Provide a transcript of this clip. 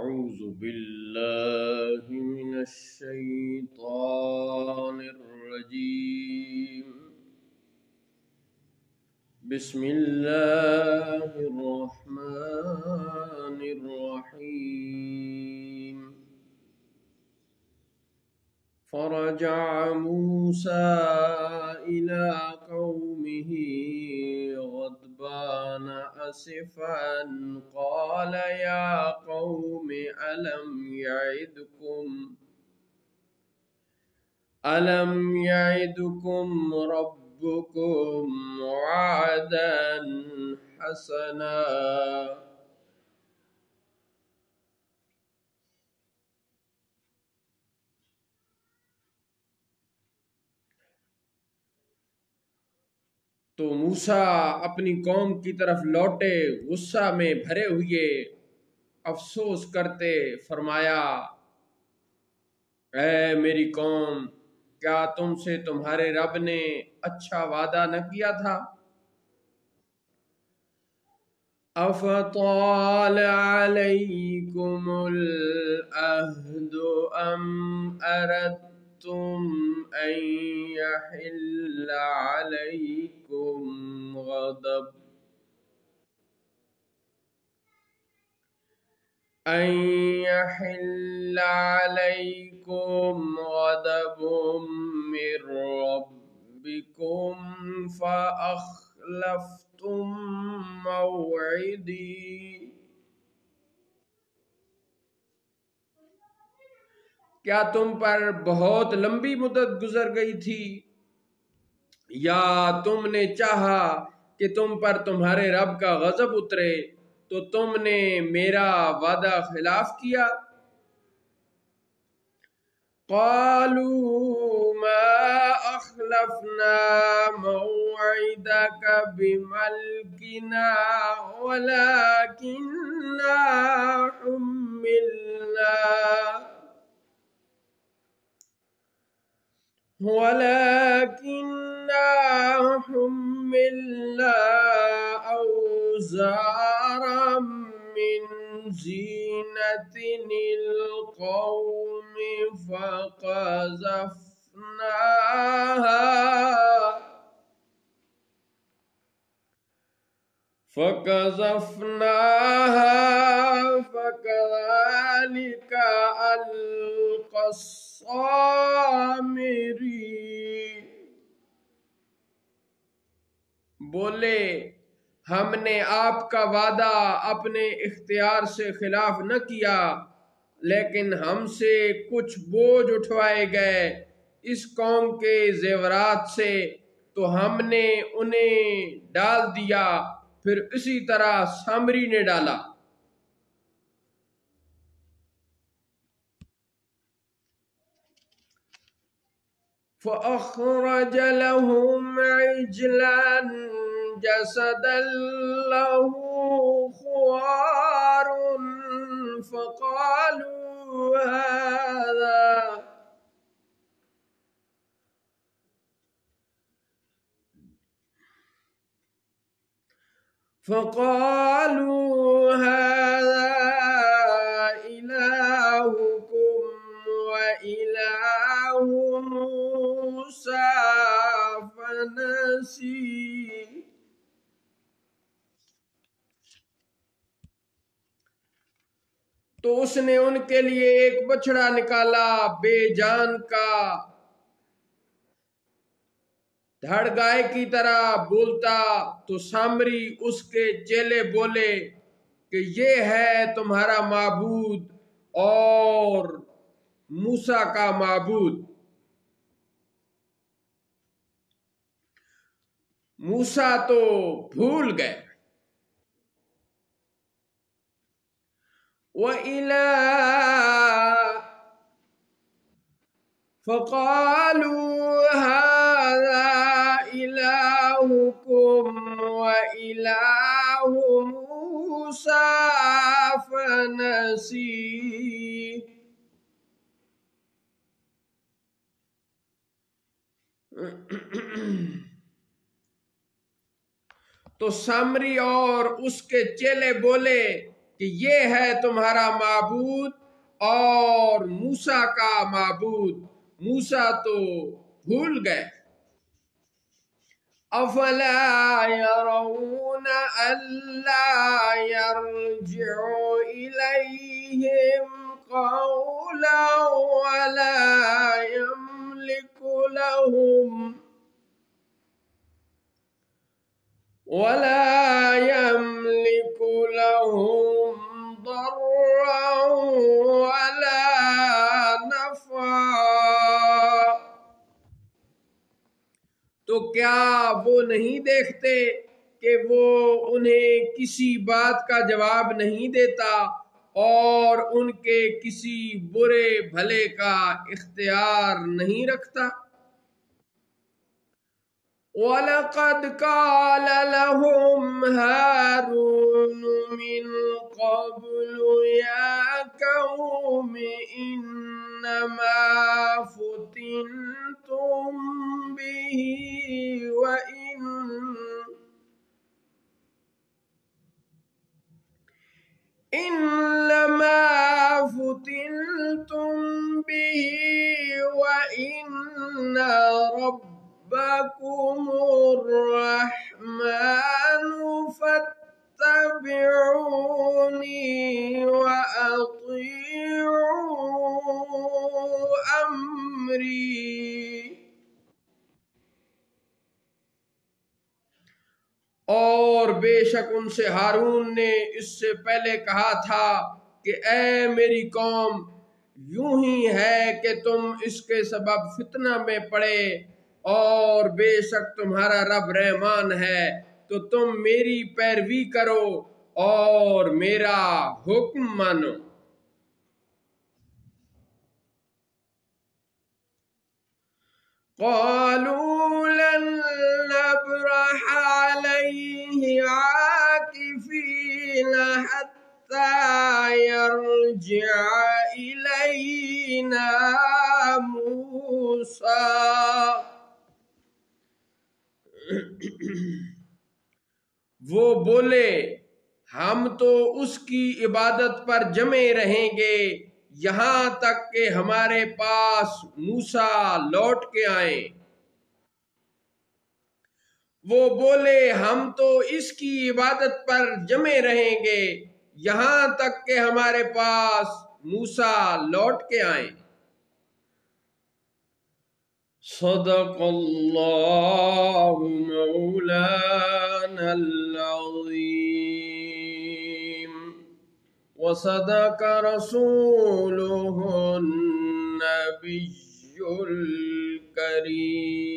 अऊज़ु बिल्लाहि मिनश शैतानिर रजीम। बिस्मिल्लाहिर रहमानिर रहीम। फरजा मूसा इला कौमिही गद्बान असिफन क़ाल या कौमि अलम यइदकुम रब्बुकुम वअदन हसना। तो मूसा अपनी कौम की तरफ लौटे, गुस्सा में भरे हुए अफसोस करते फरमाया, ऐ मेरी कौम, क्या तुमसे तुम्हारे रब ने अच्छा वादा न किया था? अफ़ताल अलैकुमुल अहदु अम अरदतुम अन यहिल्ल अलैकुम गदब अन यहिल्ल अलैकुम गदबुम मिर रब्बिकुम फ़अख़लफ़्तुम मौइदी। क्या तुम पर बहुत लंबी मुद्दत गुजर गई थी, या तुमने चाहा कि तुम पर तुम्हारे रब का गजब उतरे तो तुमने मेरा वादा खिलाफ किया? क़ालू मा अख़लफ़ना मौइदक बिमल्किना वलाकिन्ना हुम्मिलना औज़ारम मिन ज़ीनतिल क़ौमि फ़क़ज़फ़नाहा फ़कज़ालिक अलक़ास्सामिरी। बोले, हमने आपका वादा अपने इख्तियार से खिलाफ न किया, लेकिन हमसे कुछ बोझ उठवाए गए इस कौम के जेवरात से, तो हमने उन्हें डाल दिया, फिर इसी तरह सामरी ने डाला। फ़अख़रज लहुम इजलन जसदन लहू ख़ुवारुन फ़क़ालू हाज़ा इलाहुकुम व इलाहु मूसा फ़नसी। तो उसने उनके लिए एक बछड़ा निकाला बेजान का, धड़ गाय की तरह बोलता। तो सामरी उसके चेले बोले कि ये है तुम्हारा माबूद और मूसा का माबूद। मूसा तो भूल गए। व इला फ़क़ालू हाज़ा इलाहुकुम व इलाहु मूसा फ़नसी। तो सामरी और उसके चेले बोले, कि ये है तुम्हारा माबूद और मूसा का माबूद। मूसा तो भूल गए। अफला यरौन अल्ला यरजिउ इलैहिम क़ौला वला यमलिकु लहुम दर्रा वला नफ़ा। तो क्या वो नहीं देखते कि वो उन्हें किसी बात का जवाब नहीं देता और उनके किसी बुरे भले का इख्तियार नहीं रखता। वलक़द क़ाल लहुम हारून मिन क़ब्लु या क़ौम इन्नमा फुतिनतुम बिही व इन्नमा फुतिनतुम बिही व इन्ना रब्बकुमुर रहमानु फत्तबिऊनी व अतीऊ अम्री। और बेशक उनसे हारून ने इससे पहले कहा था कि ऐ मेरी कौम, यूं ही है कि तुम इसके सबब फितना में पड़े, और बेशक तुम्हारा रब रहमान है, तो तुम मेरी पैरवी करो और मेरा हुक्म मानो। क़ालू लन नब्रह अलैहि आकिफीन हत्ता यरजिअ इलैना मूसा। वो बोले, हम तो उसकी इबादत पर जमे रहेंगे यहां तक कि हमारे पास मूसा लौट के आए। वो बोले, हम तो इसकी इबादत पर जमे रहेंगे यहां तक कि हमारे पास मूसा लौट के आए। सदक़ल्लाहु मौलानल अज़ीम व सदक़ रसूलुहुन नबियुल करीम।